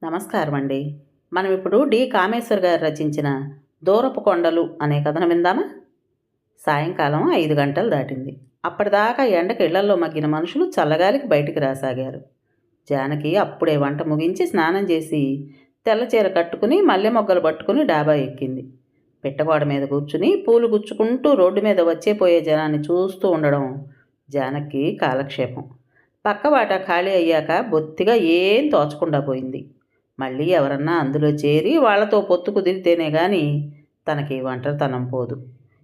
నమస్కారం అండి. మనం ఇప్పుడు డి కామేశ్వర్ గారు రచించిన 'దూరపు కొండలు' అనే కథను విందామా? సాయంకాలం 5 గంటలు దాటింది. అప్పటిదాకా ఎండకి ఇళ్లల్లో మగ్గిన మనుషులు చల్లగాలికి బయటికి రాసాగారు. జానకి అప్పుడే వంట ముగించి స్నానం చేసి తెల్ల చీర కట్టుకుని మల్లె మొగ్గలు పట్టుకుని డాబా ఎక్కింది. పిట్టగోడ మీద కూర్చుని పూలు గుచ్చుకుంటూ రోడ్డు మీద వచ్చేపోయే జనాన్ని చూస్తూ ఉండడం జానకి కాలక్షేపం. పక్కవాట ఖాళీ అయ్యాక బొత్తిగా ఏం తోచకుండా పోయింది. మళ్ళీ ఎవరన్నా అందులో చేరి వాళ్లతో పొత్తు కుదిరితేనే గాని తనకి ఒంటరితనం పోదు.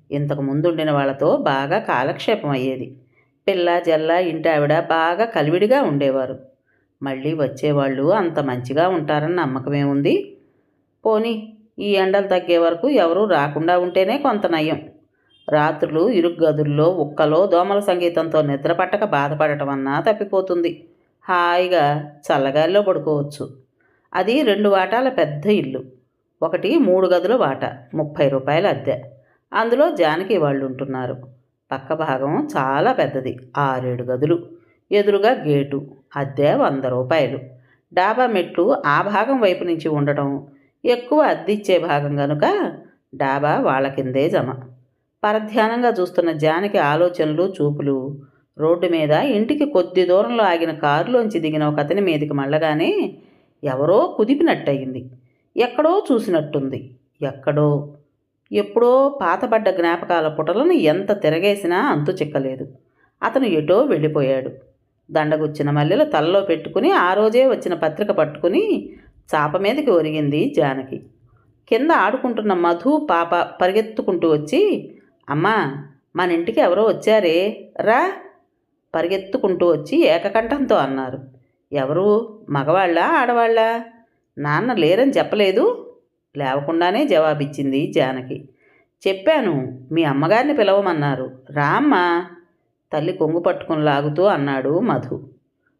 ఇంతకు ముందుండిన వాళ్లతో బాగా కాలక్షేపం అయ్యేది. పిల్ల జల్ల ఇంటావిడ బాగా కలివిడిగా ఉండేవారు. మళ్ళీ వచ్చేవాళ్ళు అంత మంచిగా ఉంటారన్న నమ్మకమేముంది? పోనీ ఈ ఎండలు తగ్గే వరకు ఎవరూ రాకుండా ఉంటేనే కొంత నయం. రాత్రులు ఇరుగు గదుల్లో ఉక్కలో దోమల సంగీతంతో నిద్రపట్టక బాధపడటం అన్నా తప్పిపోతుంది. హాయిగా చల్లగాలిలో పడుకోవచ్చు. అది 2 వాటాల పెద్ద ఇల్లు. ఒకటి 3 గదుల వాట, 30 రూపాయల అద్దె. అందులో జానకి వాళ్ళు ఉంటున్నారు. పక్క భాగం చాలా పెద్దది, 6-7 గదులు. ఎదురుగా గేటు, అద్దె 100 రూపాయలు. డాబా మెట్లు ఆ భాగం వైపు నుంచి ఉండటం, ఎక్కువ అద్దిచ్చే భాగం గనుక డాబా వాళ్ళ కిందే జమ. పరధ్యానంగా చూస్తున్న జానకి ఆలోచనలు చూపులు రోడ్డు మీద ఇంటికి కొద్ది దూరంలో ఆగిన కారులోంచి దిగిన ఒక అతని మీదకి మళ్ళగానే ఎవరో కుదిపినట్టయింది. ఎక్కడో చూసినట్టుంది. ఎక్కడో ఎప్పుడో పాతబడ్డ జ్ఞాపకాల పుటలను ఎంత తిరగేసినా అంతు చిక్కలేదు. అతను ఎటో వెళ్ళిపోయాడు. దండగుచ్చిన మల్లెలు తలలో పెట్టుకుని ఆ రోజే వచ్చిన పత్రిక పట్టుకుని చాప మీదకి ఒరిగింది జానకి. కింద ఆడుకుంటున్న మధు పాప పరిగెత్తుకుంటూ వచ్చి, అమ్మా, మన ఇంటికి ఎవరో వచ్చారే, రా, పరిగెత్తుకుంటూ వచ్చి ఏకకంఠంతో అన్నారు. ఎవరు? మగవాళ్ళా ఆడవాళ్ళా? నాన్న లేరని చెప్పలేదు? లేవకుండానే జవాబిచ్చింది జానకి. చెప్పాను, మీ అమ్మగారిని పిలవమన్నారు, రామ్మా, తల్లి కొంగు పట్టుకుని లాగుతూ అన్నాడు మధు.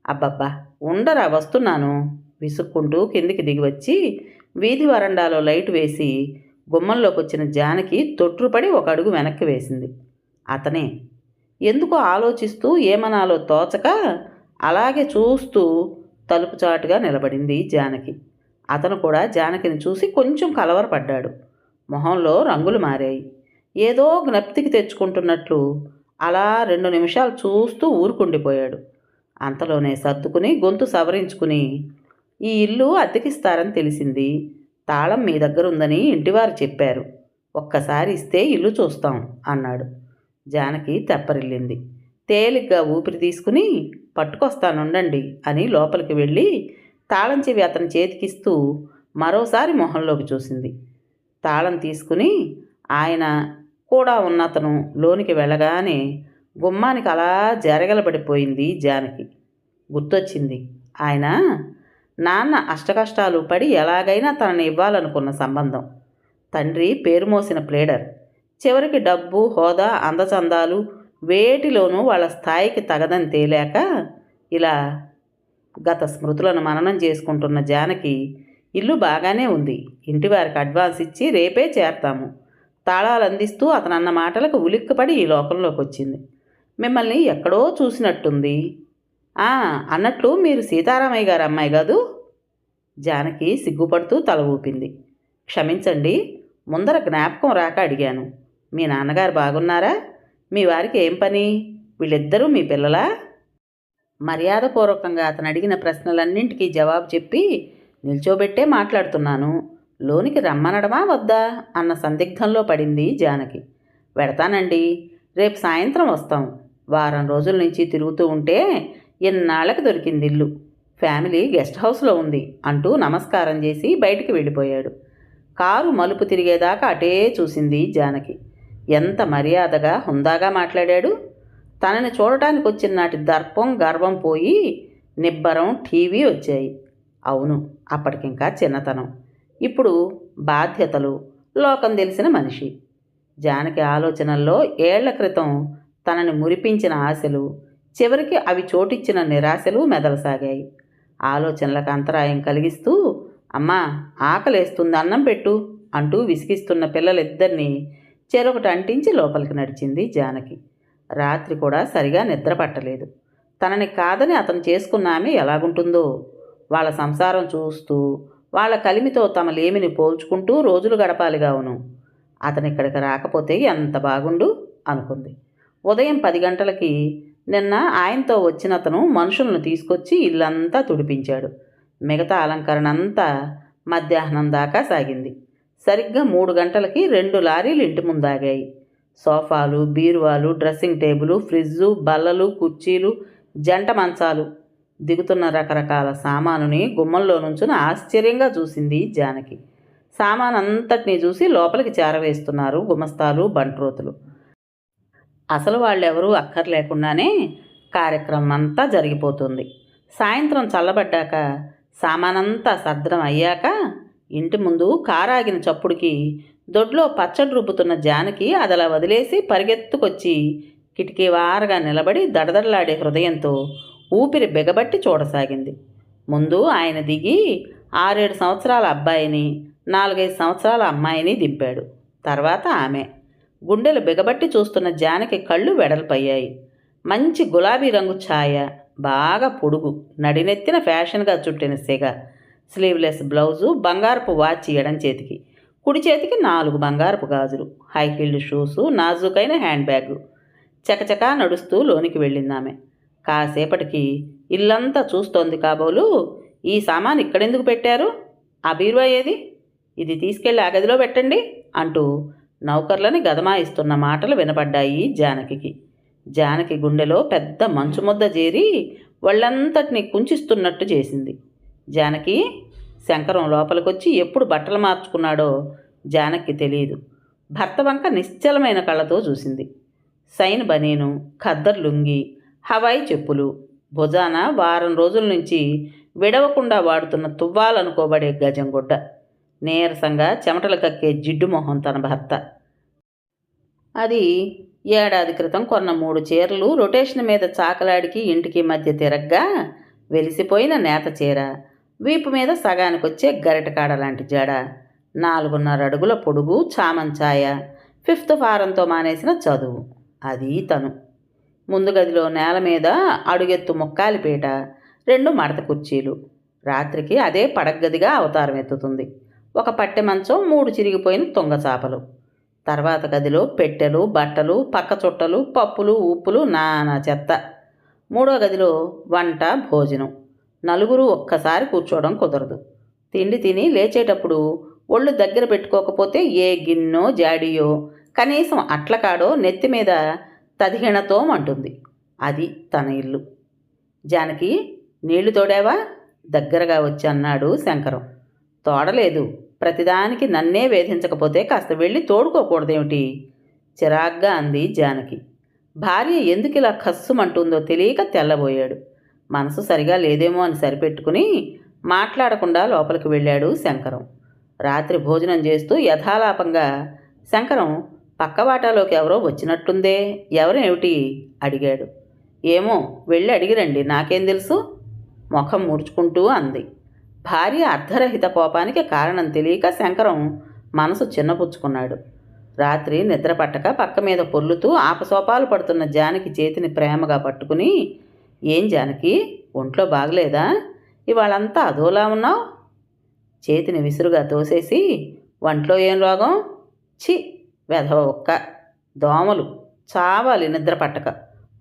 అబ్బబ్బా, ఉండరా, వస్తున్నాను విసుక్కుంటూ కిందికి దిగివచ్చి వీధి వరండాలో లైట్ వేసి గుమ్మంలోకి వచ్చిన జానకి తొట్రుపడి ఒక అడుగు వెనక్కి వేసింది. అతనే. ఎందుకో ఆలోచిస్తూ ఏమనాలో తోచక అలాగే చూస్తూ తలుపు చాటుగా నిలబడింది జానకి. అతను కూడా జానకిని చూసి కొంచెం కలవరపడ్డాడు. మొహంలో రంగులు మారాయి. ఏదో జ్ఞప్తికి తెచ్చుకుంటున్నట్లు అలా 2 నిమిషాలు చూస్తూ ఊరుకుండిపోయాడు. అంతలోనే సర్దుకుని గొంతు సవరించుకుని, ఈ ఇల్లు అద్దెకిస్తారని తెలిసింది. తాళం మీ దగ్గర ఉందని ఇంటివారు చెప్పారు. ఒక్కసారి ఇస్తే ఇల్లు చూస్తాం అన్నాడు. జానకి తెప్పరిల్లింది. తేలిగ్గా ఊపిరి తీసుకుని, పట్టుకొస్తానుండండి అని లోపలికి వెళ్ళి తాళం చెవి అతని చేతికిస్తూ మరోసారి మొహంలోకి చూసింది. తాళం తీసుకుని ఆయన కూడా ఉన్నతను లోనికి వెళ్ళగానే గుమ్మానికి అలా జరగలబడిపోయింది జానకి. గుర్తొచ్చింది, ఆయన నాన్న అష్టకష్టాలు పడి ఎలాగైనా తనని ఇవ్వాలనుకున్న సంబంధం. తండ్రి పేరు మోసిన ప్లేడర్. చివరికి డబ్బు, హోదా, అందచందాలు వేటిలోనూ వాళ్ళ స్థాయికి తగదని తేలాక ఇలా గత స్మృతులను మననం చేసుకుంటున్న జానకి, ఇల్లు బాగానే ఉంది, ఇంటివారికి అడ్వాన్స్ ఇచ్చి రేపే చేరతాము, తాళాలు అందిస్తూ అతను అన్న మాటలకు ఉలిక్కిపడి ఈ లోకంలోకి వచ్చింది. మిమ్మల్ని ఎక్కడో చూసినట్టుంది. అన్నట్లు మీరు సీతారామయ్య గారు అమ్మాయి కాదు? జానకి సిగ్గుపడుతూ తల ఊపింది. క్షమించండి, ముందర జ్ఞాపకం రాక అడిగాను. మీ నాన్నగారు బాగున్నారా? మీ వారికి ఏం పని? వీళ్ళిద్దరూ మీ పిల్లలా? మర్యాదపూర్వకంగా అతను అడిగిన ప్రశ్నలన్నింటికీ జవాబు చెప్పి నిల్చోబెట్టే మాట్లాడుతున్నాను. లోనికి రమ్మనడమా వద్దా అన్న సందిగ్ధంలో పడింది జానకి. వెడతానండి, రేపు సాయంత్రం వస్తాం. వారం రోజుల నుంచి తిరుగుతూ ఉంటే ఎన్నాళ్ళకి దొరికింది ఇల్లు. ఫ్యామిలీ గెస్ట్ హౌస్లో ఉంది అంటూ నమస్కారం చేసి బయటికి వెళ్ళిపోయాడు. కారు మలుపు తిరిగేదాకా అటే చూసింది జానకి. ఎంత మర్యాదగా హుందాగా మాట్లాడాడు. తనని చూడటానికి వచ్చిన నాటి దర్పం గర్వం పోయి నిబ్బరం టీవీ వచ్చాయి. అవును, అప్పటికింకా చిన్నతనం, ఇప్పుడు బాధ్యతలు, లోకం తెలిసిన మనిషి. జానకి ఆలోచనల్లో ఏళ్ల క్రితం తనని మురిపించిన ఆశలు, చివరికి అవి చోటిచ్చిన నిరాశలు మెదలసాగాయి. ఆలోచనలకు అంతరాయం కలిగిస్తూ, అమ్మా, ఆకలేస్తుంది, అన్నం పెట్టు అంటూ విసిగిస్తున్న పిల్లలిద్దరినీ చెరొకటి అంటించి లోపలికి నడిచింది జానకి. రాత్రి కూడా సరిగా నిద్ర పట్టలేదు. తనని కాదని అతను చేసుకున్న ఆమె ఎలాగుంటుందో. వాళ్ళ సంసారం చూస్తూ వాళ్ళ కలిమితో తమ లేమిని పోల్చుకుంటూ రోజులు గడపాలిగావును. అతనిక్కడికి రాకపోతే ఎంత బాగుండు అనుకుంది. ఉదయం 10 గంటలకి నిన్న ఆయనతో వచ్చినతను మనుషులను తీసుకొచ్చి ఇల్లంతా తుడిపించాడు. మిగతా అలంకరణ అంతా మధ్యాహ్నం దాకా సాగింది. సరిగ్గా 3 గంటలకి 2 లారీలు ఇంటి ముందాగాయి. సోఫాలు, బీరువాలు, డ్రెస్సింగ్ టేబుల్, ఫ్రిడ్జు, బల్లలు, కుర్చీలు, జంట మంచాలు, దిగుతున్న రకరకాల సామానుని గుమ్మంలో నుంచుని ఆశ్చర్యంగా చూసింది జానకి. సామానంతటినీ చూసి లోపలికి చేరవేస్తున్నారు గుమస్తాలు, బంట్రోతులు. అసలు వాళ్ళెవరూ అక్కర్లేకుండానే కార్యక్రమం అంతా జరిగిపోతుంది. సాయంత్రం చల్లబడ్డాక సామానంతా సర్దడం అయ్యాక ఇంటి ముందు కారాగిన చప్పుడుకి దొడ్లో పచ్చడి రుబ్బుతున్న జానకి అదలా వదిలేసి పరిగెత్తుకొచ్చి కిటికీ వారగా నిలబడి దడదడలాడే హృదయంతో ఊపిరి బిగబట్టి చూడసాగింది. ముందు ఆయన దిగి 6-7 సంవత్సరాల అబ్బాయిని, 4-5 సంవత్సరాల అమ్మాయిని దింపాడు. తర్వాత ఆమె. గుండెలు బిగబట్టి చూస్తున్న జానకి కళ్ళు వెడల్పయ్యాయి. మంచి గులాబీ రంగు ఛాయ, బాగా పొడుగు, నడినెత్తిన ఫ్యాషన్గా చుట్టిన సిగ, స్లీవ్లెస్ బ్లౌజు, బంగారపు వాచ్ ఎడం చేతికి, కుడి చేతికి 4 బంగారపు గాజులు, హై హీల్డ్ షూసు, నాజుకైన హ్యాండ్ బ్యాగు. చకచకా నడుస్తూ లోనికి వెళ్ళిందామె. కాసేపటికి ఇల్లంతా చూస్తోంది కాబోలు, ఈ సామాన్ ఇక్కడెందుకు పెట్టారు? ఆ బీరువా ఏది? ఇది తీసుకెళ్ళి ఆ గదిలో పెట్టండి అంటూ నౌకర్లని గదమాయిస్తున్న మాటలు వినపడ్డాయి జానకి. జానకి గుండెలో పెద్ద మంచు ముద్ద చేరి వాళ్ళంతటినీ కుంచిస్తున్నట్టు చేసింది. జానకి, శంకరం లోపలికొచ్చి ఎప్పుడు బట్టలు మార్చుకున్నాడో జానకి తెలియదు. భర్త వంక నిశ్చలమైన కళ్ళతో చూసింది. సైన్ బనీను, ఖద్దర్ లుంగి, హవాయి చెప్పులు, భుజాన వారం రోజుల నుంచి విడవకుండా వాడుతున్న తువ్వాలనుకోబడే గజంగుడ్డ, నీరసంగా చెమటలు కక్కే జిడ్డు మొహం తన భర్త. అది ఏడాది క్రితం కొన్న 3 చీరలు రొటేషన్ మీద చాకలాడికి ఇంటికి మధ్య తిరగ్గా వెలిసిపోయిన నేత చీర, వీపు మీద సగానికొచ్చే గరిటకాడ లాంటి జడ, 4.5 అడుగుల పొడుగు చామంచాయ, 5th ఫారంతో మానేసిన చదువు. అది తను. ముందు గదిలో నేల మీద అడుగెత్తు ముక్కాలిపీట, 2 మడత కుర్చీలు. రాత్రికి అదే పడగ్గదిగా అవతారం ఎత్తుతుంది. ఒక పట్టె మంచం, 3 చిరిగిపోయిన తుంగచాపలు. తర్వాత గదిలో పెట్టెలు, బట్టలు, పక్క చుట్టలు, పప్పులు, ఉప్పులు, నానా చెత్త. 3వ గదిలో వంట, భోజనం. 4 ఒక్కసారి కూర్చోవడం కుదరదు. తిండి తిని లేచేటప్పుడు ఒళ్ళు దగ్గర పెట్టుకోకపోతే ఏ గిన్నో జాడియో, కనీసం అట్లకాడో నెత్తి మీద తదిహీణతో అంటుంది. అది తన ఇల్లు. జానకి, నీళ్లు తోడావా? దగ్గరగా వచ్చి అన్నాడు శంకరం. తోడలేదు. ప్రతిదానికి నన్నే వేధించకపోతే కాస్త వెళ్ళి తోడుకోకూడదేమిటి? చిరాగ్గా అంది జానకి. భార్య ఎందుకిలా కస్సుమంటుందో తెలియక తెల్లబోయాడు. మనసు సరిగా లేదేమో అని సరిపెట్టుకుని మాట్లాడకుండా లోపలికి వెళ్ళాడు శంకరం. రాత్రి భోజనం చేస్తూ యథాలాపంగా, శంకరం, పక్కవాటాలోకి ఎవరో వచ్చినట్టుందే, ఎవరేమిటి అడిగాడు. ఏమో, వెళ్ళి అడిగిరండి, నాకేం తెలుసు, ముఖం ముడుచుకుంటూ అంది. భార్య అర్ధరహిత కోపానికి కారణం తెలియక శంకరం మనసు చిన్నపుచ్చుకున్నాడు. రాత్రి నిద్ర పట్టక పక్క మీద పొర్లుతూ ఆపసోపాలు పడుతున్న జానకి చేతిని ప్రేమగా పట్టుకుని, ఏం జానకి, ఒంట్లో బాగలేదా? ఇవాళంతా అదోలా ఉన్నావు? చేతిని విసురుగా తోసేసి, వంట్లో ఏం రోగం? చి, వెధవ ఒక్క, దోమలు చావాలి నిద్ర పట్టక,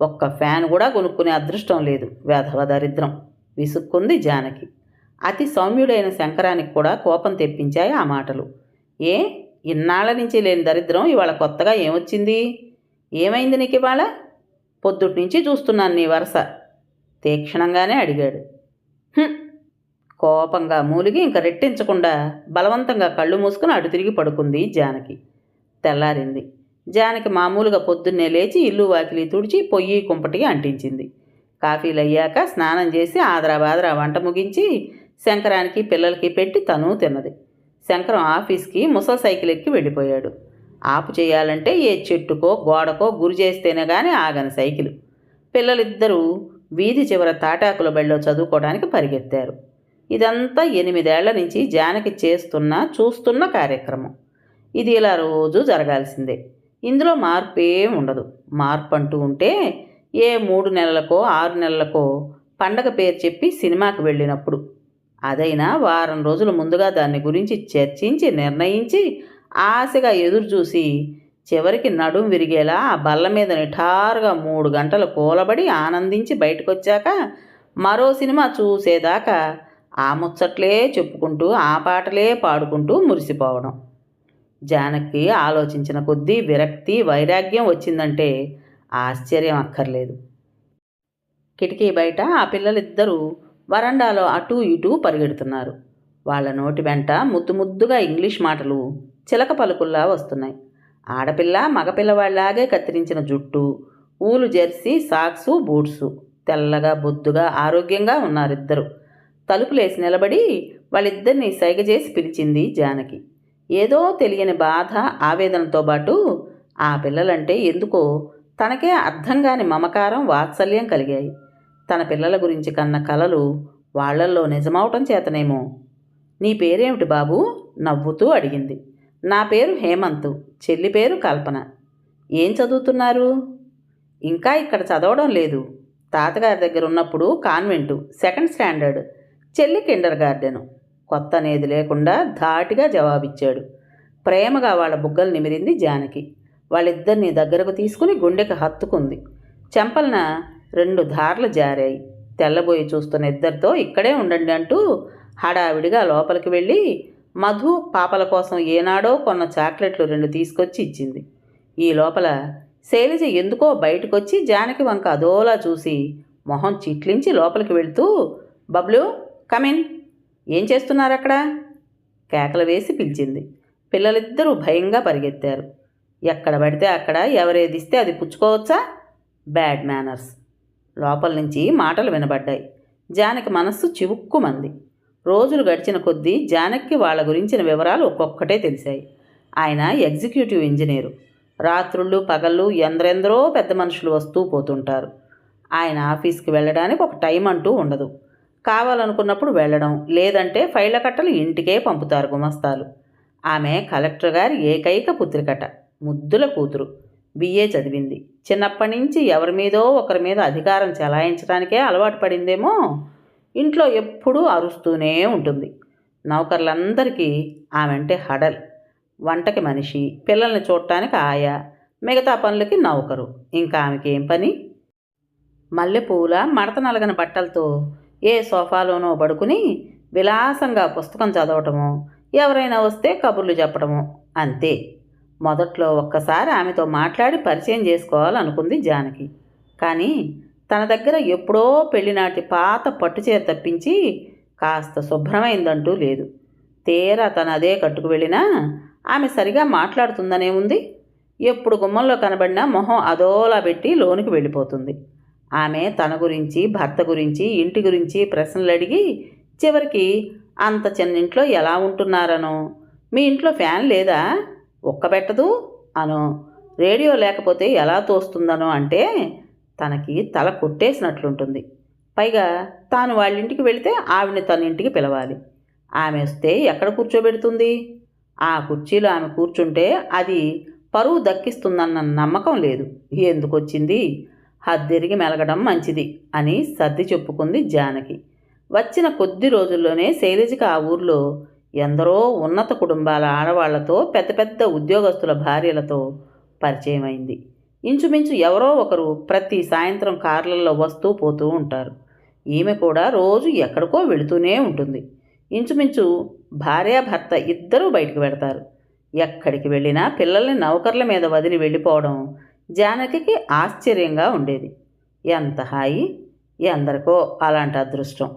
ఒక్క ఫ్యాన్ కూడా కొనుక్కునే అదృష్టం లేదు, వెధవ దరిద్రం విసుక్కుంది జానకి. అతి సౌమ్యుడైన శంకరానికి కూడా కోపం తెప్పించాయి ఆ మాటలు. ఏ, ఇన్నాళ్ల నుంచి లేని దరిద్రం ఇవాళ కొత్తగా ఏమొచ్చింది? ఏమైంది నీకు ఇవాళ? పొద్దుటి నుంచి చూస్తున్నాను నీ వరస, తీక్షణంగానే అడిగాడు. కోపంగా మూలిగి ఇంక రెట్టించకుండా బలవంతంగా కళ్ళు మూసుకుని అటు తిరిగి పడుకుంది జానకి. తెల్లారింది. జానకి మామూలుగా పొద్దున్నే లేచి ఇల్లు వాకిలి తుడిచి పొయ్యి కుంపటికి అంటించింది. కాఫీలు అయ్యాక స్నానం చేసి ఆదరాబాదరా వంట ముగించి శంకరానికి పిల్లలకి పెట్టి తను తిన్నది. శంకరం ఆఫీస్కి ముసలి సైకిల్ ఎక్కి వెళ్ళిపోయాడు. ఆపు చేయాలంటే ఏ చెట్టుకో గోడకో గురి చేస్తేనే కానీ ఆగని సైకిలు. పిల్లలిద్దరూ వీధి చివర తాటాకుల బడిలో చదువుకోవడానికి పరిగెత్తారు. ఇదంతా 8 ఏళ్ల నుంచి జానకి చూస్తున్న కార్యక్రమం. ఇది ఇలా రోజు జరగాల్సిందే. ఇందులో మార్పేం ఉండదు. మార్పు అంటూ ఉంటే ఏ 3 నెలలకో 6 నెలలకో పండగ పేరు చెప్పి సినిమాకి వెళ్ళినప్పుడు, అదైనా వారం రోజుల ముందుగా దాన్ని గురించి చర్చించి నిర్ణయించి ఆశగా ఎదురుచూసి చివరికి నడుం విరిగేలా ఆ బల్ల మీద నిఠారుగా 3 గంటలు కూలబడి ఆనందించి బయటకొచ్చాక మరో సినిమా చూసేదాకా ఆ ముచ్చట్లే చెప్పుకుంటూ ఆ పాటలే పాడుకుంటూ మురిసిపోవడం. జానకి ఆలోచించిన కొద్దీ విరక్తి వైరాగ్యం వచ్చిందంటే ఆశ్చర్యం అక్కర్లేదు. కిటికీ బయట ఆ పిల్లలిద్దరూ వరండాలో అటూ ఇటూ పరిగెడుతున్నారు. వాళ్ళ నోటి వెంట ముద్దు ముద్దుగా ఇంగ్లీష్ మాటలు చిలక పలుకుల్లా వస్తున్నాయి. ఆడపిల్ల మగపిల్లవాళ్లాగే కత్తిరించిన జుట్టు, ఊలు జెర్సీ, సాక్సు, బూట్సు. తెల్లగా బొద్దుగా ఆరోగ్యంగా ఉన్నారిద్దరు. తలుపులేసి నిలబడి వాళ్ళిద్దరినీ సైగ చేసి పిలిచింది జానకి. ఏదో తెలియని బాధ, ఆవేదనతో పాటు ఆ పిల్లలంటే ఎందుకో తనకే అర్థం కాని మమకారం, వాత్సల్యం కలిగాయి. తన పిల్లల గురించి కన్న కలలు వాళ్లల్లో నిజమవటం చేతనేమో. నీ పేరేమిటి బాబూ? నవ్వుతూ అడిగింది. నా పేరు హేమంతు, చెల్లి పేరు కల్పన. ఏం చదువుతున్నారు? ఇంకా ఇక్కడ చదవడం లేదు. తాతగారి దగ్గర ఉన్నప్పుడు కాన్వెంటు, 2nd స్టాండర్డ్, చెల్లి కిండర్ గార్డెను. కొత్త అనేది లేకుండా ధాటిగా జవాబిచ్చాడు. ప్రేమగా వాళ్ళ బుగ్గలు నిమిరింది జానకి. వాళ్ళిద్దరినీ దగ్గరకు తీసుకుని గుండెకి హత్తుకుంది. చెంపలన 2 ధారలు జారాయి. తెల్లబోయి చూస్తున్న ఇద్దరితో ఇక్కడే ఉండండి అంటూ హడావిడిగా లోపలికి వెళ్ళి మధు పాపల కోసం ఏనాడో కొన్న చాక్లెట్లు 2 తీసుకొచ్చి ఇచ్చింది. ఈ లోపల శైలజ ఎందుకో బయటకొచ్చి జానకి వంక అదోలా చూసి మొహం చిట్లించి లోపలికి వెళ్తూ, బబ్లు కమిన్, ఏం చేస్తున్నారక్కడ? కేకలు వేసి పిలిచింది. పిల్లలిద్దరూ భయంగా పరిగెత్తారు. ఎక్కడ పడితే అక్కడ ఎవరేదిస్తే అది పుచ్చుకోవచ్చా? Bad manners. లోపల నుంచి మాటలు వినబడ్డాయి. జానకి మనస్సు చివుక్కుమంది. రోజులు గడిచిన కొద్దీ జానకి వాళ్ళ గురించిన వివరాలు ఒక్కొక్కటే తెలిసాయి. ఆయన ఎగ్జిక్యూటివ్ ఇంజనీరు. రాత్రుళ్ళు పగళ్ళు ఎందరెందరో పెద్ద మనుషులు వస్తూ పోతుంటారు. ఆయన ఆఫీస్కి వెళ్ళడానికి ఒక టైం అంటూ ఉండదు. కావాలనుకున్నప్పుడు వెళ్ళడం, లేదంటే ఫైళ్ళ కట్టలు ఇంటికే పంపుతారు గుమస్తాలు. ఆమె కలెక్టర్ గారి ఏకైక పుత్రికట. ముద్దుల కూతురు. బిఏ చదివింది. చిన్నప్పటి నుంచి ఎవరి మీదో ఒకరి మీద అధికారం చెలాయించడానికే అలవాటు పడిందేమో. ఇంట్లో ఎప్పుడూ అరుస్తూనే ఉంటుంది. నౌకర్లందరికీ ఆమెంటే హడల్. వంటకి మనిషి, పిల్లల్ని చూడటానికి ఆయా, మిగతా పనులకి నౌకరు. ఇంకా ఆమెకి ఏం పని? మల్లెపూల మడత నలగన బట్టలతో ఏ సోఫాలోనో పడుకుని విలాసంగా పుస్తకం చదవటమో, ఎవరైనా వస్తే కబుర్లు చెప్పడమో అంతే. మొదట్లో ఒక్కసారి ఆమెతో మాట్లాడి పరిచయం చేసుకోవాలనుకుంది జానకి. కానీ తన దగ్గర ఎప్పుడో పెళ్లినాటి పాత పట్టుచీర తప్పించి కాస్త శుభ్రమైందంటూ లేదు. తీరా తను అదే కట్టుకు వెళ్ళినా ఆమె సరిగా మాట్లాడుతుందనే ఉంది. ఎప్పుడు గుమ్మంలో కనబడినా మొహం అదోలా పెట్టి లోనికి వెళ్ళిపోతుంది. ఆమె తన గురించి, భర్త గురించి, ఇంటి గురించి ప్రశ్నలు అడిగి చివరికి అంత చిన్నింట్లో ఎలా ఉంటున్నారనో, మీ ఇంట్లో ఫ్యాన్ లేదా, ఉక్కబెట్టదు అనో, రేడియో లేకపోతే ఎలా తోస్తుందనో అంటే తనకి తల కొట్టేసినట్లుంటుంది. పైగా తాను వాళ్ళింటికి వెళితే ఆవిడని తన ఇంటికి పిలవాలి. ఆమె వస్తే ఎక్కడ కూర్చోబెడుతుంది? ఆ కుర్చీలో ఆమె కూర్చుంటే అది పరువు దక్కిస్తుందన్న నమ్మకం లేదు. ఎందుకు వచ్చింది? హద్దెరిగి మెలగడం మంచిది అని సర్ది చెప్పుకుంది జానకి. వచ్చిన కొద్ది రోజుల్లోనే శైలజకి ఆ ఊర్లో ఎందరో ఉన్నత కుటుంబాల ఆడవాళ్లతో, పెద్ద పెద్ద ఉద్యోగస్తుల భార్యలతో పరిచయం అయింది. ఇంచుమించు ఎవరో ఒకరు ప్రతి సాయంత్రం కార్లలో వస్తూ పోతూ ఉంటారు. ఈమె కూడా రోజు ఎక్కడికో వెళుతూనే ఉంటుంది. ఇంచుమించు భార్యాభర్త ఇద్దరూ బయటికి వెడతారు. ఎక్కడికి వెళ్ళినా పిల్లల్ని నౌకర్ల మీద వదిలి వెళ్ళిపోవడం జానకికి ఆశ్చర్యంగా ఉండేది. ఎంత హాయి! ఎందరికో అలాంటి అదృష్టం.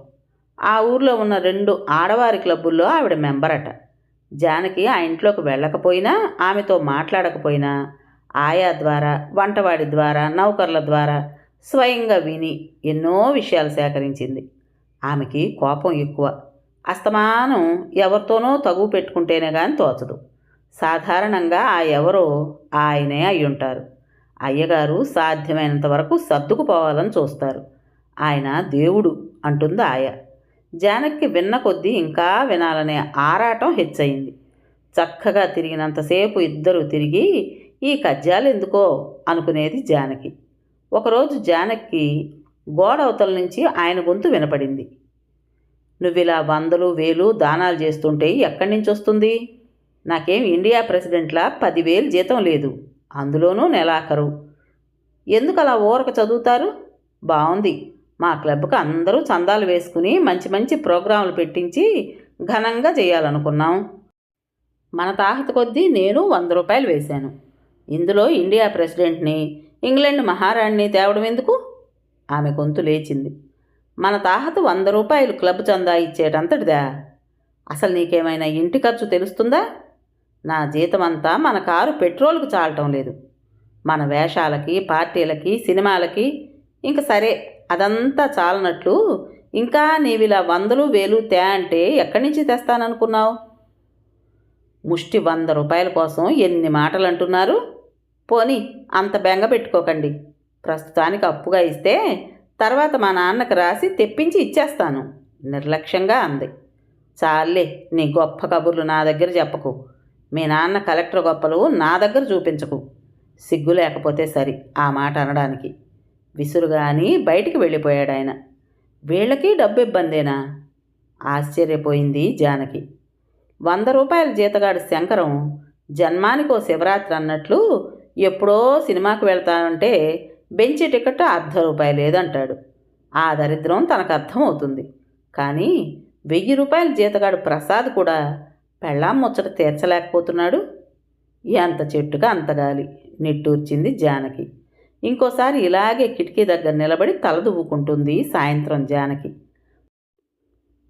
ఆ ఊర్లో ఉన్న 2 ఆడవారి క్లబ్బుల్లో ఆవిడ మెంబరట. జానకి ఆ ఇంట్లోకి వెళ్ళకపోయినా, ఆమెతో మాట్లాడకపోయినా ఆయా ద్వారా, వంటవాడి ద్వారా, నౌకర్ల ద్వారా స్వయంగా విని ఎన్నో విషయాలు సేకరించింది. ఆమెకి కోపం ఎక్కువ. అస్తమానం ఎవరితోనో తగువ పెట్టుకుంటేనే కానీ తోచదు. సాధారణంగా ఆ ఎవరో ఆయనే అయ్యుంటారు. అయ్యగారు సాధ్యమైనంత వరకు సర్దుకుపోవాలని చూస్తారు. ఆయన దేవుడు అంటుంది ఆయా. జానకి విన్న కొద్దీ ఇంకా వినాలనే ఆరాటం హెచ్చయింది. చక్కగా తిరిగినంతసేపు ఇద్దరూ తిరిగి ఈ కజ్జాలు ఎందుకో అనుకునేది జానకి. ఒకరోజు జానకి గోడ అవతల నుంచి ఆయన గొంతు వినపడింది. నువ్విలా వందలు వేలు దానాలు చేస్తుంటే ఎక్కడి నుంచి వస్తుంది? నాకేం ఇండియా ప్రెసిడెంట్లా 10,000 జీతం లేదు, అందులోనూ నెలాఖరు. ఎందుకు అలా ఊరక చదువుతారు? బాగుంది, మా క్లబ్కి అందరూ చందాలు వేసుకుని మంచి మంచి ప్రోగ్రాంలు పెట్టించి ఘనంగా చేయాలనుకున్నాం. మన తాహత కొద్దీ నేను 100 రూపాయలు వేశాను. ఇందులో ఇండియా ప్రెసిడెంట్ని, ఇంగ్లాండ్ మహారాణిని తేవడం ఎందుకు? ఆమె గొంతు లేచింది. మన తాహత 100 రూపాయలు క్లబ్ చందా ఇచ్చేటంతటిదా? అసలు నీకేమైనా ఇంటి ఖర్చు తెలుస్తుందా? నా జీతమంతా మన కారు పెట్రోల్కు చాలటం లేదు. మన వేషాలకి, పార్టీలకి, సినిమాలకి. ఇంక సరే, అదంతా చాలనట్లు ఇంకా నీవిలా వందలు వేలు తే అంటే ఎక్కడి నుంచి తెస్తాననుకున్నావు? ముష్టి 100 రూపాయల కోసం ఎన్ని మాటలు అంటున్నారు? పోనీ అంత బెంగ పెట్టుకోకండి. ప్రస్తుతానికి అప్పుగా ఇస్తే తర్వాత మా నాన్నకి రాసి తెప్పించి ఇచ్చేస్తాను, నిర్లక్ష్యంగా అంది. చాలే, నీ గొప్ప కబుర్లు నా దగ్గర చెప్పకు. మీ నాన్న కలెక్టర్ గొప్పలు నా దగ్గర చూపించకు. సిగ్గు లేకపోతే సరి ఆ మాట అనడానికి. విసురుగా అని బయటికి వెళ్ళిపోయాడాయన. వీళ్ళకి డబ్బు ఇబ్బందేనా? ఆశ్చర్యపోయింది జానకి. 100 రూపాయల జీతగాడు శంకరం జన్మానికో శివరాత్రి అన్నట్లు ఎప్పుడో సినిమాకు వెళ్తానంటే బెంచి టికెట్ ₹1/2 లేదంటాడు. ఆ దరిద్రం తనకు అర్థమవుతుంది. కానీ 1000 రూపాయల జీతగాడు ప్రసాద్ కూడా పెళ్ళాం ముచ్చట తీర్చలేకపోతున్నాడు. ఎంత చెట్టుగా అంత గాలి, నిట్టూర్చింది జానకి. ఇంకోసారి ఇలాగే కిటికీ దగ్గర నిలబడి తలదువ్వుకుంటుంది సాయంత్రం జానకి.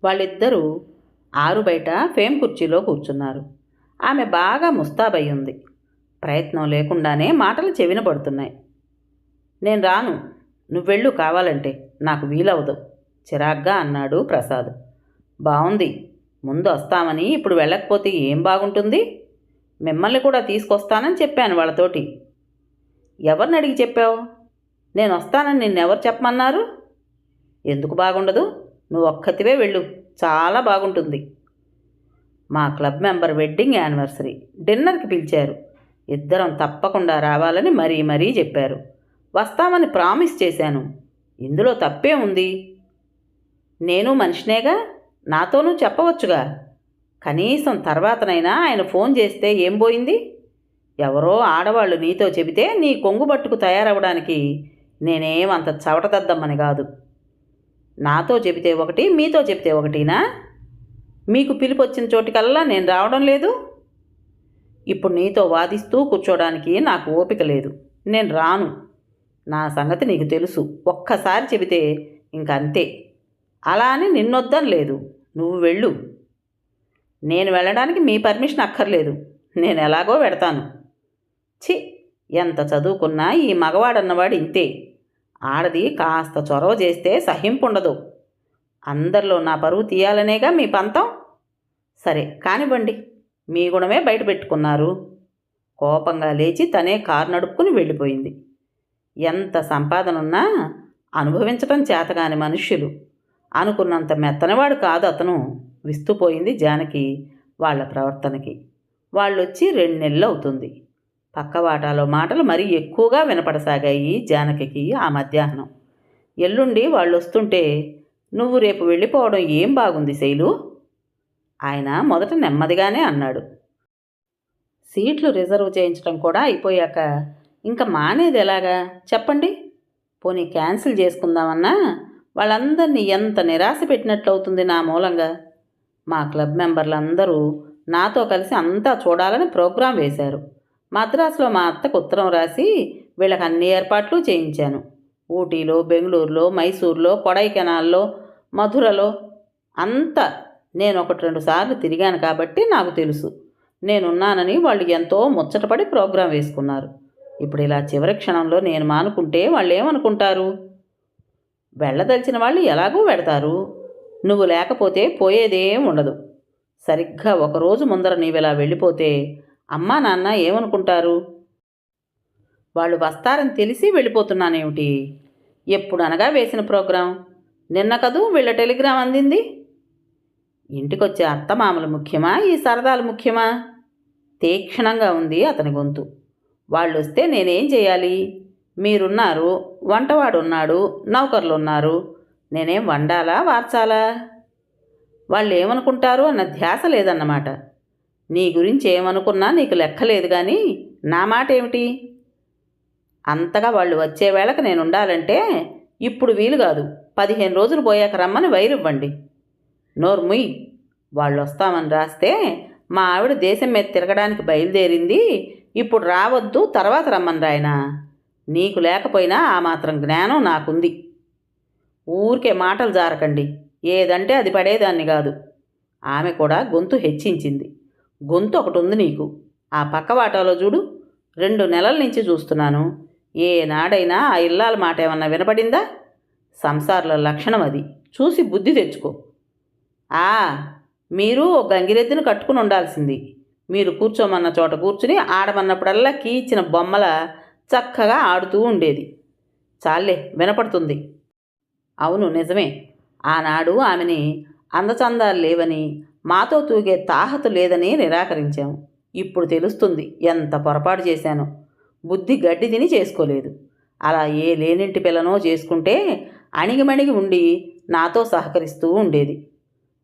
వాళ్ళిద్దరూ ఆరు బయట ఫేమ్ కుర్చీలో కూర్చున్నారు. ఆమె బాగా ముస్తాబయ్యుంది. ప్రయత్నం లేకుండానే మాటలు చెవిన పడుతున్నాయి. నేను రాను, నువ్వెళ్ళు కావాలంటే, నాకు వీలవదు చిరాగ్గా అన్నాడు ప్రసాద్. బావుంది, ముందు వస్తామని ఇప్పుడు వెళ్ళకపోతే ఏం బాగుంటుంది? మిమ్మల్ని కూడా తీసుకొస్తానని చెప్పాను వాళ్ళతోటి. ఎవరిని అడిగి చెప్పావు? నేను వస్తానని నిన్నెవరు చెప్పమన్నారు? ఎందుకు బాగుండదు? నువ్వు ఒక్కతివే వెళ్ళు, చాలా బాగుంటుంది. మా క్లబ్ మెంబర్ వెడ్డింగ్ యానివర్సరీ, డిన్నర్కి పిలిచారు. ఇద్దరం తప్పకుండా రావాలని మరీ చెప్పారు. వస్తామని ప్రామిస్ చేశాను. ఇందులో తప్పే ఉంది? నేను మనిషినేగా, నాతోనూ చెప్పవచ్చుగా. కనీసం తర్వాతనైనా ఆయన ఫోన్ చేస్తే ఏం పోయింది? ఎవరో ఆడవాళ్ళు నీతో చెబితే నీ కొంగుబట్టుకు తయారవడానికి నేనేమంత చవటదద్దమ్మని కాదు. నాతో చెబితే ఒకటి, మీతో చెబితే ఒకటినా? మీకు పిలిపొచ్చిన చోటికల్లా నేను రావడం లేదు. ఇప్పుడు నీతో వాదిస్తూ కూర్చోడానికి నాకు ఓపిక లేదు. నేను రాను. నా సంగతి నీకు తెలుసు. ఒక్కసారి చెబితే ఇంకంతే. అలా అని నిన్నొద్దని లేదు. నువ్వు వెళ్ళు. నేను వెళ్ళడానికి మీ పర్మిషన్ అక్కర్లేదు. నేను ఎలాగో వెడతాను. ఛీ, ఎంత చదువుకున్నా ఈ మగవాడన్నవాడు ఇంతే. ఆడది కాస్త చొరవ చేస్తే సహింపుండదు. అందరిలో నా పరువు తీయాలనేగా మీ పంతం. సరే కానివ్వండి, మీ గుణమే బయట పెట్టుకున్నారు. కోపంగా లేచి తనే కారు నడుపుకుని వెళ్ళిపోయింది. ఎంత సంపాదనున్నా అనుభవించటం చేతగాని మనుష్యులు. అనుకున్నంత మెత్తనివాడు కాదు అతను. విస్తుపోయింది జానకి వాళ్ళ ప్రవర్తనకి. వాళ్ళొచ్చి 2 నెలలు అవుతుంది. పక్కవాటాలో మాటలు మరీ ఎక్కువగా వినపడసాగాయి జానకి ఆ మధ్యాహ్నం. ఎల్లుండి వాళ్ళు వస్తుంటే నువ్వు రేపు వెళ్ళిపోవడం ఏం బాగుంది శైలు? ఆయన మొదట నెమ్మదిగానే అన్నాడు. సీట్లు రిజర్వ్ చేయించడం కూడా అయిపోయాక ఇంకా మానేది ఎలాగా చెప్పండి? పోనీ క్యాన్సిల్ చేసుకుందామన్నా వాళ్ళందరినీ ఎంత నిరాశ పెట్టినట్లవుతుంది నా మూలంగా. మా క్లబ్ మెంబర్లందరూ నాతో కలిసి అంతా చూడాలని ప్రోగ్రాం వేశారు. మద్రాసులో మా అత్తకు ఉత్తరం రాసి వీళ్ళకి అన్ని ఏర్పాట్లు చేయించాను. ఊటీలో, బెంగళూరులో, మైసూర్లో, కొడైకెనాల్లో, మధురలో అంతా నేను 1-2 సార్లు తిరిగాను కాబట్టి నాకు తెలుసు. నేనున్నానని వాళ్ళు ఎంతో ముచ్చటపడి ప్రోగ్రాం వేసుకున్నారు. ఇప్పుడు ఇలా చివరి క్షణంలో నేను మానుకుంటే వాళ్ళు ఏమనుకుంటారు? వెళ్ళదలిచిన వాళ్ళు ఎలాగూ వెడతారు. నువ్వు లేకపోతే పోయేదేం ఉండదు. సరిగ్గా ఒకరోజు ముందర నీవిలా వెళ్ళిపోతే అమ్మా నాన్న ఏమనుకుంటారు? వాళ్ళు వస్తారని తెలిసి వెళ్ళిపోతున్నానేమిటి? ఎప్పుడనగా వేసిన ప్రోగ్రాం? నిన్న కదూ వీళ్ళ టెలిగ్రామ్ అందింది. ఇంటికొచ్చే అత్తమామలు ముఖ్యమా, ఈ సరదాలు ముఖ్యమా? తీక్షణంగా ఉంది అతని గొంతు. వాళ్ళొస్తే నేనేం చేయాలి? మీరున్నారు, వంటవాడున్నాడు, నౌకర్లున్నారు. నేనేం వండాలా, వార్చాలా? వాళ్ళు ఏమనుకుంటారు అన్న ధ్యాస లేదన్నమాట. నీ గురించి ఏమనుకున్నా నీకు లెక్కలేదు కానీ నా మాట ఏమిటి? అంతగా వాళ్ళు వచ్చే వేళకు నేను ఉండాలంటే ఇప్పుడు వీలు కాదు. 15 రోజులు పోయాక రమ్మని వైరివ్వండి. నోర్ముయ్. వాళ్ళు వస్తామని రాస్తే మా ఆవిడ దేశం మీద తిరగడానికి బయలుదేరింది. ఇప్పుడు రావద్దు, తర్వాత రమ్మని రాయనా? నీకు లేకపోయినా ఆ మాత్రం జ్ఞానం నాకుంది. ఊరికే మాటలు జారకండి. ఏదంటే అది పడేదాన్ని కాదు. ఆమె కూడా గొంతు హెచ్చించింది. గొంతు ఒకటి ఉంది నీకు. ఆ పక్కవాటాలో చూడు. 2 నెలల నుంచి చూస్తున్నాను. ఏనాడైనా ఆ ఇల్లాల మాట ఏమన్నా వినపడిందా? సంసారుల లక్షణం అది. చూసి బుద్ధి తెచ్చుకో. మీరు ఓ గంగిరెద్దును కట్టుకుని ఉండాల్సింది. మీరు కూర్చోమన్న చోట కూర్చుని ఆడమన్నప్పుడల్లా కీచిన బొమ్మల చక్కగా ఆడుతూ ఉండేది. చాలే, వినపడుతుంది. అవును, నిజమే. ఆనాడు ఆమెని అందచందాలు లేవని, మాతో తూగే తాహతు లేదని నిరాకరించాము. ఇప్పుడు తెలుస్తుంది ఎంత పొరపాటు చేశానో. బుద్ధి గడ్డి తిని చేసుకోలేదు. అలా ఏ లేనింటి పిల్లనో చేసుకుంటే అణిగిమణిగి ఉండి నాతో సహకరిస్తూ ఉండేది.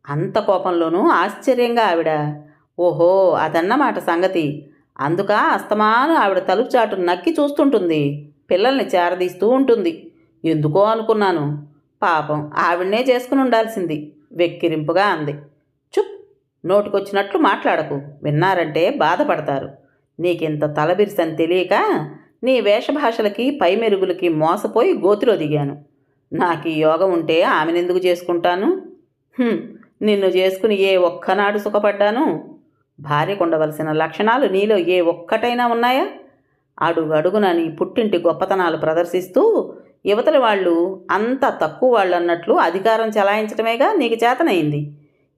అంత కోపంలోనూ ఆశ్చర్యంగా ఆవిడ, ఓహో అదన్నమాట సంగతి. అందుక అస్తమాను ఆవిడ తలుపు చాటు నక్కి చూస్తుంటుంది. పిల్లల్ని చేరదీస్తూ ఉంటుంది. ఎందుకో అనుకున్నాను. పాపం ఆవిడనే చేసుకుని ఉండాల్సింది. వెక్కిరింపుగా అంది. చుప్, నోటికొచ్చినట్లు మాట్లాడకు. విన్నారంటే బాధపడతారు. నీకింత తలబిరిసని తెలియక నీ వేషభాషలకి పై మెరుగులకి మోసపోయి గోతిలో దిగాను. నాకు ఈ యోగం ఉంటే ఆమెనెందుకు చేసుకుంటాను? నిన్ను చేసుకుని ఏ ఒక్కనాడు సుఖపడ్డాను? భార్యకు ఉండవలసిన లక్షణాలు నీలో ఏ ఒక్కటైనా ఉన్నాయా? అడుగడుగున నీ పుట్టింటి గొప్పతనాలు ప్రదర్శిస్తూ యువతల వాళ్ళు అంతా తక్కువ వాళ్ళు అన్నట్లు అధికారం చెలాయించటమేగా నీకు చేతనైంది.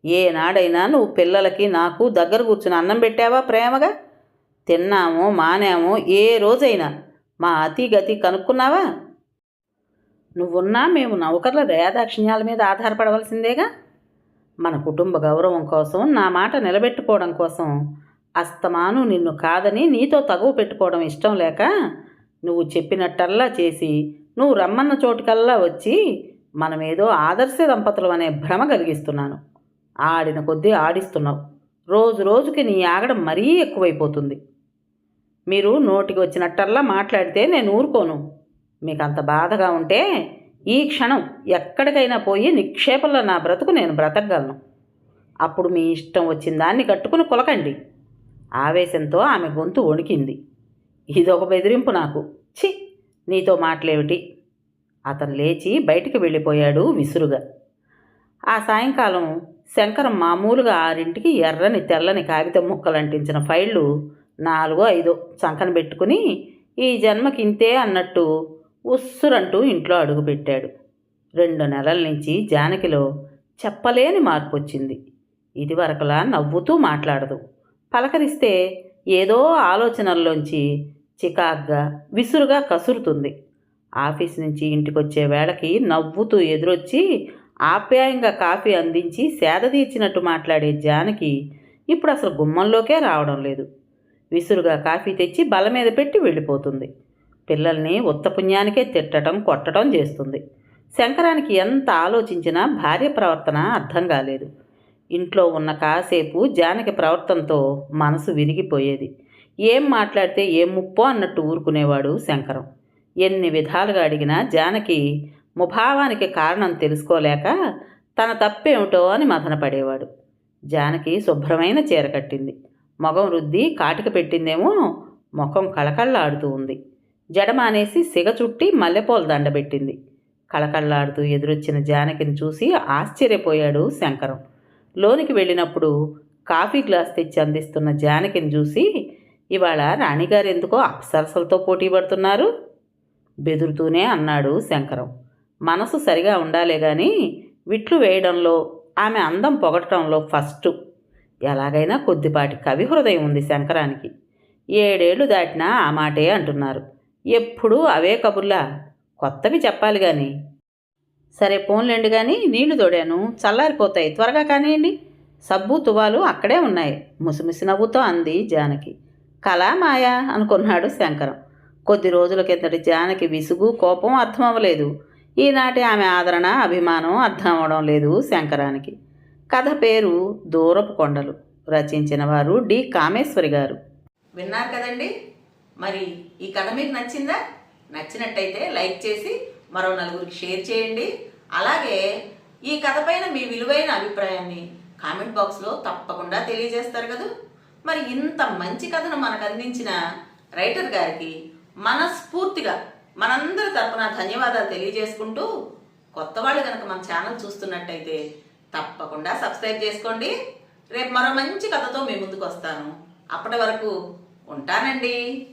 ఏనాడైనా నువ్వు పిల్లలకి నాకు దగ్గర కూర్చుని అన్నం పెట్టావా ప్రేమగా? తిన్నామో మానామో ఏ రోజైనా మా అతిగతి కనుక్కున్నావా? నువ్వున్నా మేము నౌకర్ల దయాదాక్షిణ్యాల మీద ఆధారపడవలసిందేగా. మన కుటుంబ గౌరవం కోసం, నా మాట నిలబెట్టుకోవడం కోసం అస్తమాను నిన్ను కాదని నీతో తగువ పెట్టుకోవడం ఇష్టం లేక నువ్వు చెప్పినట్టల్లా చేసి నువ్వు రమ్మన్న చోటుకల్లా వచ్చి మనమేదో ఆదర్శ దంపతులు అనే భ్రమ కలిగిస్తున్నాను. ఆడిన కొద్దీ ఆడిస్తున్నావు. రోజు రోజుకి నీ ఆగడం మరీ ఎక్కువైపోతుంది. మీరు నోటికి వచ్చినట్టల్లా మాట్లాడితే నేను ఊరుకోను. మీకు అంత బాధగా ఉంటే ఈ క్షణం ఎక్కడికైనా పోయి నిక్షేపంలో నా బ్రతుకు నేను బ్రతకగలను. అప్పుడు మీ ఇష్టం వచ్చిన దాన్ని కట్టుకుని కులకండి. ఆవేశంతో ఆమె గొంతు వణికింది. ఇదొక బెదిరింపు నాకు. ఛీ, నీతో మాటలేమిటి? అతను లేచి బయటికి వెళ్ళిపోయాడు విసురుగా. ఆ సాయంకాలం శంకరం మామూలుగా 6ంటికి ఎర్రని తెల్లని కాగితం ముక్కలంటించిన ఫైళ్ళు 4-5 చంకన పెట్టుకుని ఈ జన్మకింతే అన్నట్టు ఉస్సురంటూ ఇంట్లో అడుగుపెట్టాడు. 2 నెలల నుంచి జానకిలో చెప్పలేని మార్పు వచ్చింది. ఇదివరకులా నవ్వుతూ మాట్లాడదు. పలకరిస్తే ఏదో ఆలోచనల్లోంచి చికాగ్గా విసురుగా కసురుతుంది. ఆఫీస్ నుంచి ఇంటికొచ్చే వేళకి నవ్వుతూ ఎదురొచ్చి ఆప్యాయంగా కాఫీ అందించి సేద తీర్చినట్టు మాట్లాడే జానకి ఇప్పుడు అసలు గుమ్మంలోకే రావడం లేదు. విసురుగా కాఫీ తెచ్చి బల మీద పెట్టి వెళ్ళిపోతుంది. పిల్లల్ని ఉత్తపుణ్యానికే తిట్టడం కొట్టడం చేస్తుంది. శంకరానికి ఎంత ఆలోచించినా భార్య ప్రవర్తన అర్థం కాలేదు. ఇంట్లో ఉన్న కాసేపు జానకి ప్రవర్తనతో మనసు విరిగిపోయేది. ఏం మాట్లాడితే ఏం ముప్పో అన్నట్టు ఊరుకునేవాడు శంకరం. ఎన్ని విధాలుగా అడిగినా జానకి ముభావానికి కారణం తెలుసుకోలేక తన తప్పేమిటో అని మదనపడేవాడు. జానకి శుభ్రమైన చీర కట్టింది. మొగం రుద్ది కాటిక పెట్టిందేమో ముఖం కళకళ్ళాడుతూ ఉంది. జడమానేసి సిగ చుట్టి మల్లెపూల దండబెట్టింది. కళకళ్ళాడుతూ ఎదురొచ్చిన జానకిని చూసి ఆశ్చర్యపోయాడు శంకరం. లోనికి వెళ్ళినప్పుడు కాఫీ గ్లాస్ తెచ్చి అందిస్తున్న జానకిని చూసి, ఇవాళ రాణిగారు ఎందుకో అప్సరసలతో పోటీ పడుతున్నారు బెదురుతూనే అన్నాడు శంకరం. మనసు సరిగా ఉండాలే గాని విట్లు వేయడంలో, ఆమె అందం పొగటంలో ఫస్టు. ఎలాగైనా కొద్దిపాటి కవి హృదయం ఉంది శంకరానికి. 7 ఏళ్ళు దాటినా ఆ మాటే అంటున్నారు. ఎప్పుడూ అవే కబుర్లా? కొత్తవి చెప్పాలి కానీ. సరే పోన్లేండి కానీ నీళ్లు తోడాను, చల్లారిపోతాయి, త్వరగా కానివ్వండి. సబ్బు తువాలు అక్కడే ఉన్నాయి ముసిముసి నవ్వుతో అంది జానకి. కళా మాయా అనుకున్నాడు శంకరం. కొద్ది రోజుల కిందటి జానకి విసుగు కోపం అర్థం అవ్వలేదు. ఈనాటి ఆమె ఆదరణ అభిమానం అర్థం అవ్వడం లేదు శంకరానికి. కథ పేరు దూరపు కొండలు. రచించిన వారు డి కామేశ్వరి గారు. విన్నారు కదండి. మరి ఈ కథ మీకు నచ్చిందా? నచ్చినట్టయితే లైక్ చేసి మరో నలుగురికి షేర్ చేయండి. అలాగే ఈ కథ పైన మీ విలువైన అభిప్రాయాన్ని కామెంట్ బాక్స్లో తప్పకుండా తెలియజేస్తారు కదా. మరి ఇంత మంచి కథను మనకు అందించిన రైటర్ గారికి మనస్ఫూర్తిగా మనందరి తరపున ధన్యవాదాలు తెలియజేసుకుంటూ, కొత్త వాళ్ళు కనుక మన ఛానల్ చూస్తున్నట్టయితే తప్పకుండా సబ్స్క్రైబ్ చేసుకోండి. రేపు మరో మంచి కథతో మీ ముందుకు వస్తాను. అప్పటి వరకు ఉంటానండి.